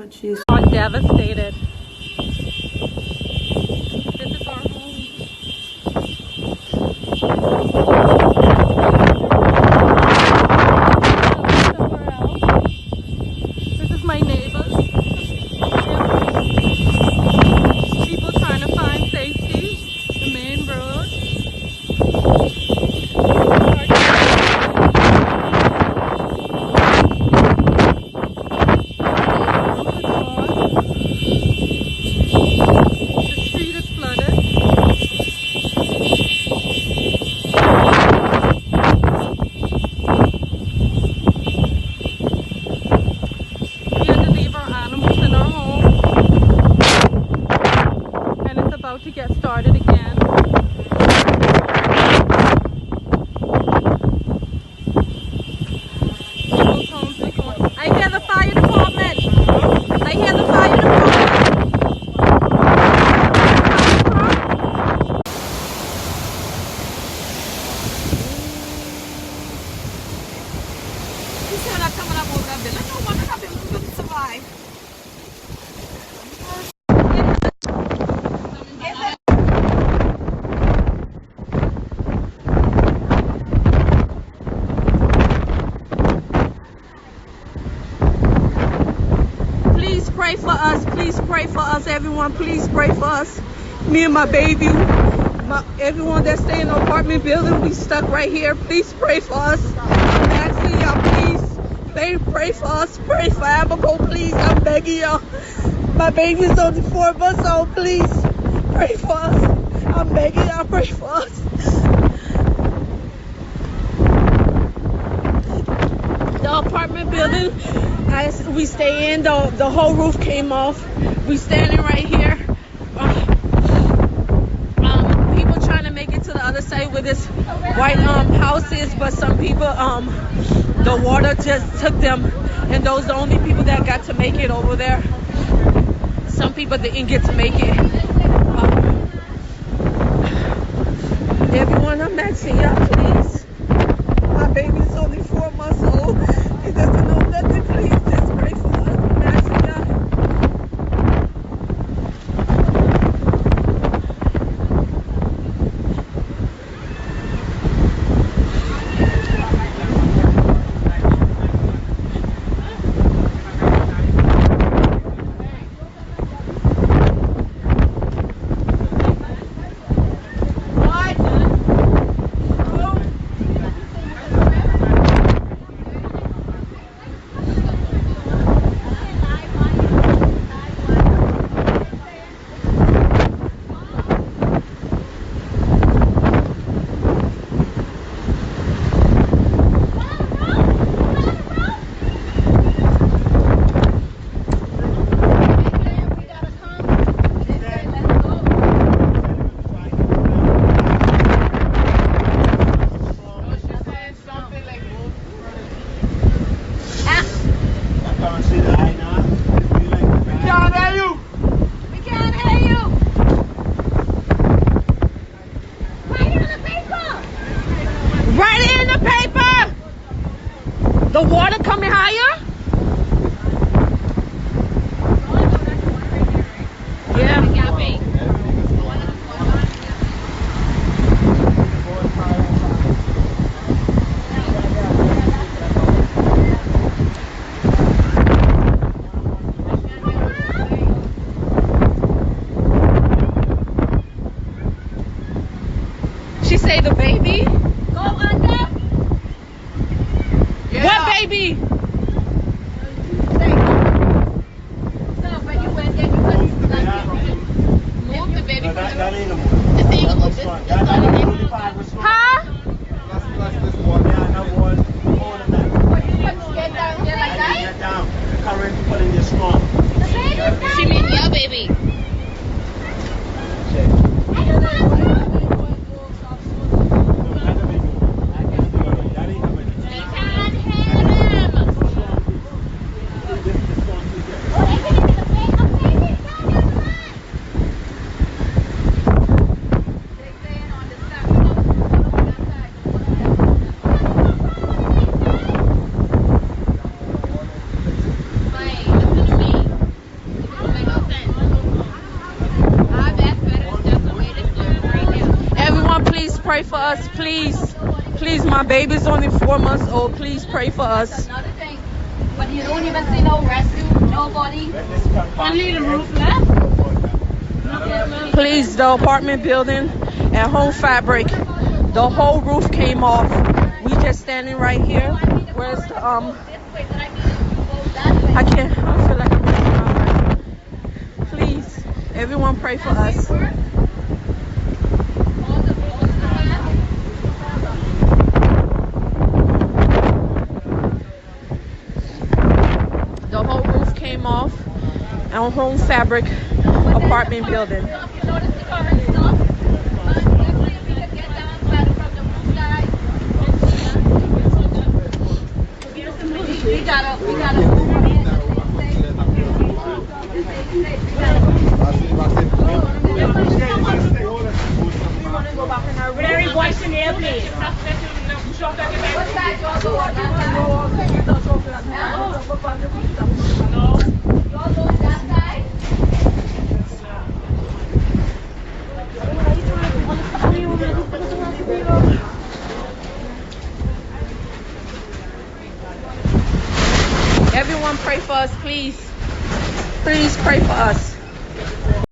but she's devastated. This is our home. Somewhere else. This is my neighbors. People trying to find safety. The main road. To get started again. I hear the fire department. I hear the fire department. You said I'm coming up over that bill. I don't want to have him to survive. Please pray for us, everyone. Please pray for us. Me and my baby, everyone that stay in the apartment building, we stuck right here. Please pray for us. I'm asking y'all, please. Pray for us. Pray for Abonew, please. I'm begging y'all. My baby's only 4 months old. Please pray for us. I'm begging y'all, pray for us. The apartment building as we stay in, the whole roof came off. We standing right here. People trying to make it to the other side where this white house is, but some people the water just took them, and those are the only people that got to make it over there. Some people didn't get to make it. Everyone, I'm asking y'all, please. My baby's only 4 months old. He doesn't know nothing. Please just pray for us. I'm asking y'all. The water coming higher? Yeah. She say the baby? Go under. Yeah. What baby? So when you went there, you couldn't move the baby. That ain't no more. Huh? That's this one. Yeah, another one. All of that. Get down there like that? Get down. The current putting this strong. The baby's she mean your baby. I don't know. pray for us, please. Please, my baby's only 4 months old. Please pray for us. Another thing, but you don't even see no rescue, nobody. Only the roof left. Please, the apartment building at Home Fabric, the whole roof came off. We just standing right here. Where's the I feel like I'm missing my life. Please, everyone pray for us. The whole roof came off on Home Fabric apartment building. We gotta Very voice in the airplane. Everyone pray for us, please. Please pray for us.